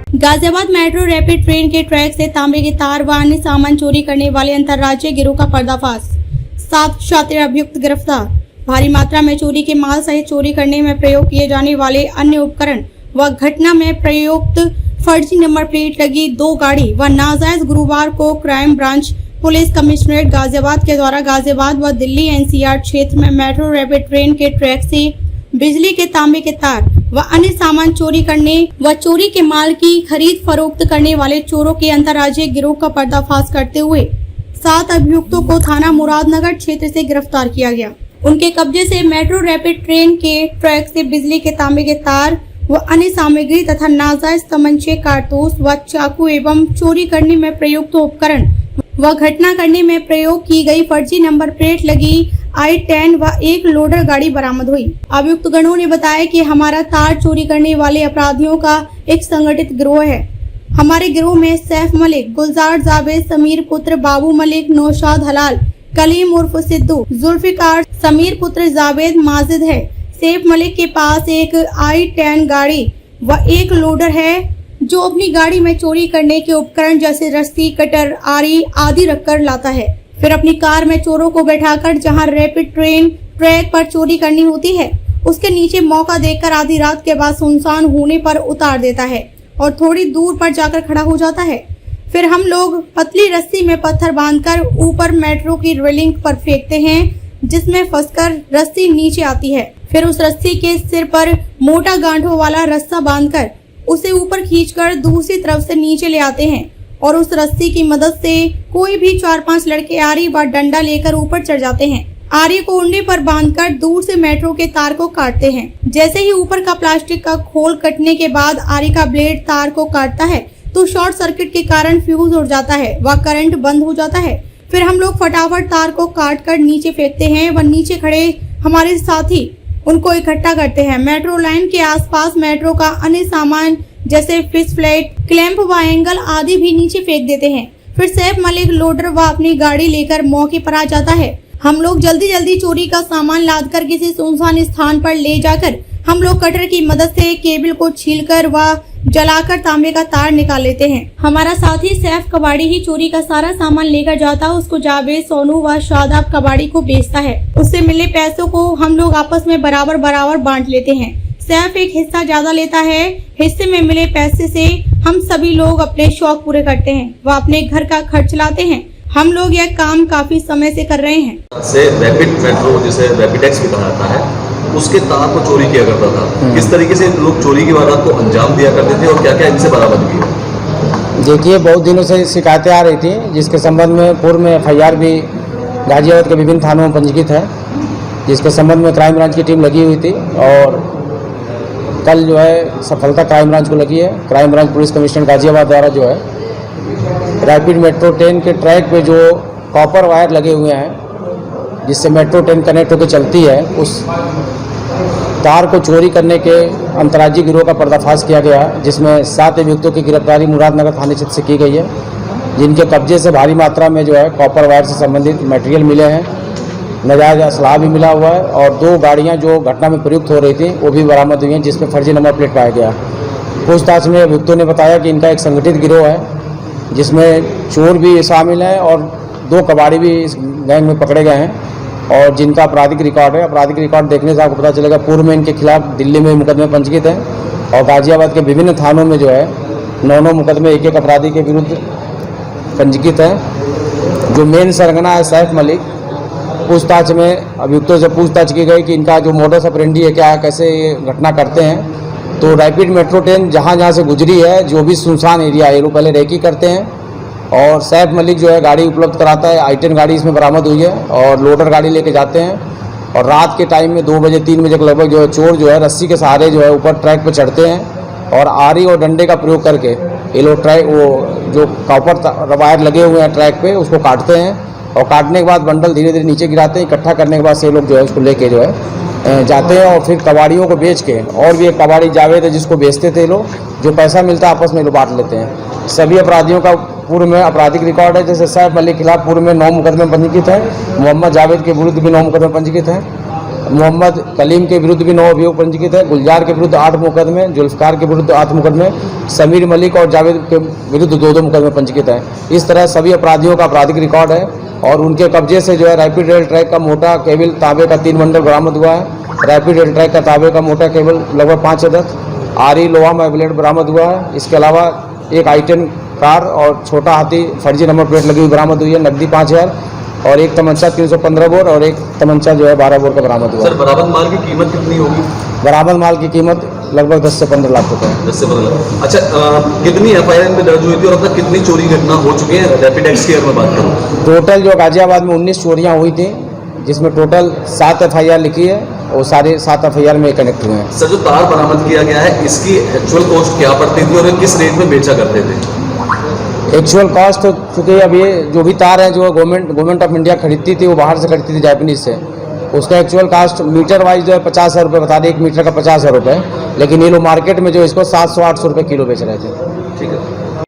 Ghaziabad metro rapid train के track से तांबे के तार व अन्य सामान चोरी करने वाले अंतर्राज्यीय गिरोह का पर्दाफाश। 7 शातिर अभियुक्त गिरफ्तार। भारी मात्रा में चोरी के माल सहित चोरी करने में प्रयोग किए जाने वाले अन्य उपकरण व घटना में प्रयुक्त फर्जी नंबर प्लेट लगी 2 गाड़ी व नाजायज गुरुवार को crime branch police commissionerate Ghaziabad के द्वारा गाजियाबाद व दिल्ली एनसीआर क्षेत्र में मेट्रो रैपिड ट्रेन के ट्रैक से बिजली के तांबे के तार व अन्य सामान चोरी करने व चोरी के माल की खरीद फरोख्त करने वाले चोरों के अंतर्राज्यीय गिरोह का पर्दाफाश करते हुए 7 अभियुक्तों को थाना मुरादनगर क्षेत्र से गिरफ्तार किया गया। उनके कब्जे से मेट्रो रैपिड ट्रेन के ट्रैक से बिजली के तांबे के तार व अन्य सामग्री तथा नाजायज तमंचे, कारतूस व चाकू एवं चोरी करने में प्रयुक्त उपकरण व घटना करने में प्रयोग की गई फर्जी नंबर प्लेट लगी I-10 व एक लोडर गाड़ी बरामद हुई। अभियुक्त गणों ने बताया कि हमारा तार चोरी करने वाले अपराधियों का एक संगठित गिरोह है। हमारे गिरोह में सैफ मलिक, गुलजार जावेद, समीर पुत्र बाबू मलिक, नौशाद हलाल, कलीम उर्फ सिद्धू, जुल्फिकार, समीर पुत्र जावेद माजिद है। सैफ मलिक के पास एक I-10 गाड़ी व एक लोडर है जो अपनी गाड़ी में चोरी करने के उपकरण जैसे रस्सी, कटर, आरी आदि रखकर लाता है। फिर अपनी कार में चोरों को बैठाकर जहां रैपिड ट्रेन ट्रैक पर चोरी करनी होती है उसके नीचे मौका देखकर आधी रात के बाद सुनसान होने पर उतार देता है और थोड़ी दूर पर जाकर खड़ा हो जाता है। फिर हम लोग पतली रस्सी में पत्थर बांधकर ऊपर मेट्रो की रेलिंग पर फेंकते हैं जिसमें फंसकर रस्सी नीचे आती है। फिर उस रस्सी के सिर पर मोटा गांठों वाला रस्सा बांधकर उसे ऊपर खींचकर दूसरी तरफ से नीचे ले आते हैं और उस रस्सी की मदद से कोई भी 4-5 लड़के आरी व डंडा लेकर ऊपर चढ़ जाते हैं। आरी को उंडे पर बांधकर दूर से मेट्रो के तार को काटते हैं। जैसे ही ऊपर का प्लास्टिक का खोल कटने के बाद आरी का ब्लेड तार को काटता है तो शॉर्ट सर्किट के कारण फ्यूज उड़ जाता है व करंट बंद हो जाता है। फिर हम लोग फटाफट तार को काट कर नीचे फेंकते हैं व नीचे खड़े हमारे साथी उनको इकट्ठा करते हैं। मेट्रो लाइन के आसपास मेट्रो का अन्य सामान जैसे फिश फ्लैट, क्लैंप व एंगल आदि भी नीचे फेंक देते हैं। फिर सैफ मलिक लोडर व अपनी गाड़ी लेकर मौके पर आ जाता है। हम लोग जल्दी जल्दी चोरी का सामान लादकर किसी सुनसान स्थान पर ले जाकर हम लोग कटर की मदद से केबल को छीलकर व जलाकर तांबे का तार निकाल लेते हैं। हमारा साथी सैफ कबाड़ी ही चोरी का सारा सामान लेकर जाता है। उसको जावेद, सोनू व शादाब कबाड़ी को बेचता है। उससे मिले पैसों को हम लोग आपस में बराबर बराबर बांट लेते हैं। सैफ एक हिस्सा ज्यादा लेता है। हिस्से में मिले पैसे से हम सभी लोग अपने शौक पूरे करते हैं व अपने घर का खर्च चलाते हैं। हम लोग यह काम काफी समय से कर रहे हैं। से रैपिड मेट्रो जिसे रैपिडेक्स भी कहा जाता है उसके तार को चोरी किया करता था। किस तरीके से लोग चोरी की वारदात को अंजाम दिया करते थे और क्या क्या इनसे बरामदगी है? देखिए, बहुत दिनों से शिकायतें आ रही थी जिसके संबंध में पूर्व में FIR भी गाजियाबाद के विभिन्न थानों में पंजीकृत है, जिसके संबंध में क्राइम ब्रांच की टीम लगी हुई थी और कल जो है सफलता क्राइम ब्रांच को लगी है। Crime branch police commissioner Ghaziabad द्वारा जो है रैपिड मेट्रो ट्रेन के ट्रैक पे जो कॉपर वायर लगे हुए हैं जिससे मेट्रो ट्रेन कनेक्ट होकर चलती है उस तार को चोरी करने के अंतर्राज्यीय गिरोह का पर्दाफाश किया गया, जिसमें 7 अभियुक्तों की गिरफ्तारी मुरादनगर थाने क्षेत्र से की गई है, जिनके कब्जे से भारी मात्रा में जो है कॉपर वायर से संबंधित मटेरियल मिले हैं, नजायज असलाह भी मिला हुआ है और 2 गाड़ियां जो घटना में प्रयुक्त हो रही थी वो भी बरामद हुई हैं जिसमें फर्जी नंबर प्लेट पाया गया। पूछताछ में अभियुक्तों ने बताया कि इनका एक संगठित गिरोह है जिसमें चोर भी शामिल हैं और 2 कबाड़ी भी इस गैंग में पकड़े गए हैं और जिनका आपराधिक रिकॉर्ड है। आपराधिक रिकॉर्ड देखने से आपको पता चलेगा पूर्व में इनके खिलाफ दिल्ली में मुकदमे पंजीकृत हैं और गाजियाबाद के विभिन्न थानों में जो है 9 मुकदमे एक अपराधी के विरुद्ध पंजीकृत हैं। जो मेन सरगना है सैफ मलिक, पूछताछ में अभियुक्तों से पूछताछ की गई कि इनका जो मोडस ऑपरेंडी है क्या है, कैसे ये घटना करते हैं। तो रैपिड मेट्रो ट्रेन जहाँ से गुजरी है जो भी सुनसान एरिया है ये लोग पहले रेकी करते हैं और सैफ मलिक जो है गाड़ी उपलब्ध कराता है। I-10 गाड़ी इसमें बरामद हुई है और लोडर गाड़ी लेके जाते हैं और रात के टाइम में 2 बजे 3 बजे के लगभग जो है चोर जो है रस्सी के सहारे जो है ऊपर ट्रैक पर चढ़ते हैं और आरी और डंडे का प्रयोग करके ये लोग ट्रैक वो जो कॉपर वायर लगे हुए हैं ट्रैक पे उसको काटते हैं और काटने के बाद बंडल धीरे धीरे नीचे गिराते हैं। इकट्ठा करने के बाद से लोग जो है उसको लेके जो है जाते हैं और फिर कबाड़ियों को बेच के, और भी एक कबाड़ी जावेद है जिसको बेचते थे लोग, जो पैसा मिलता है आपस में लोग बांट लेते हैं। सभी अपराधियों का पूर्व में आपराधिक रिकॉर्ड है। जैसे सैफ मलिक के खिलाफ पूर्व में 9 मुकदमे पंजीकृत हैं, मोहम्मद जावेद के विरुद्ध भी 9 मुकदमे पंजीकृत हैं मोहम्मद कलीम के विरुद्ध भी 9 अभियोग पंजीकृत है, गुलजार के विरुद्ध 8 मुकदमे, जुल्फकार के विरुद्ध 8 मुकदमे, समीर मलिक और जावेद के विरुद्ध 2 मुकदमे पंजीकृत है। इस तरह सभी अपराधियों का आपराधिक रिकॉर्ड है और उनके कब्जे से जो है रैपिड रेल ट्रैक का मोटा केबल तांबे का 3 बंडल बरामद हुआ है। रैपिड रेल ट्रैक का तांबे का मोटा केबल लगभग 5 अदद, आरी लोहा मैबलेट बरामद हुआ है। इसके अलावा एक I-10 कार और छोटा हाथी फर्जी नंबर प्लेट लगी हुई बरामद हुई है। नकदी 5000 और एक तमंचा 315 बोर और एक तमंचा जो है 12 बोर का बरामद हुआ। सर बरामद माल की कीमत कितनी होगी? बरामद माल की कीमत लगभग 10 से 15 लाख रुपए है। 10 से 15 लाख। अच्छा, कितनी FIR में दर्ज हुई थी और अब तक कितनी चोरी घटना हो चुकी है रैपिड एक्स की अगर मैं बात करूँ? टोटल जो गाजियाबाद में 19 चोरियां हुई थी, जिसमें टोटल 7 FIR लिखी है और सारे 7 FIR में कनेक्ट हुए हैं। सर जो तार बरामद किया गया है इसकी एक्चुअल कॉस्ट क्या पड़ती थी और ये किस रेट में बेचा करते थे? एक्चुअल कॉस्ट तो चूँकि अब ये जो भी तार है जो गवर्नमेंट ऑफ इंडिया खरीदती थी, वो बाहर से खरीदती थी जापानीज से, उसका एक्चुअल कॉस्ट मीटर वाइज जो है 50,000 रुपये बता दें, 1 मीटर का 50,000 रुपये, लेकिन ये लोग मार्केट में जो इसको 700-800 रुपये किलो बेच रहे थे। ठीक है।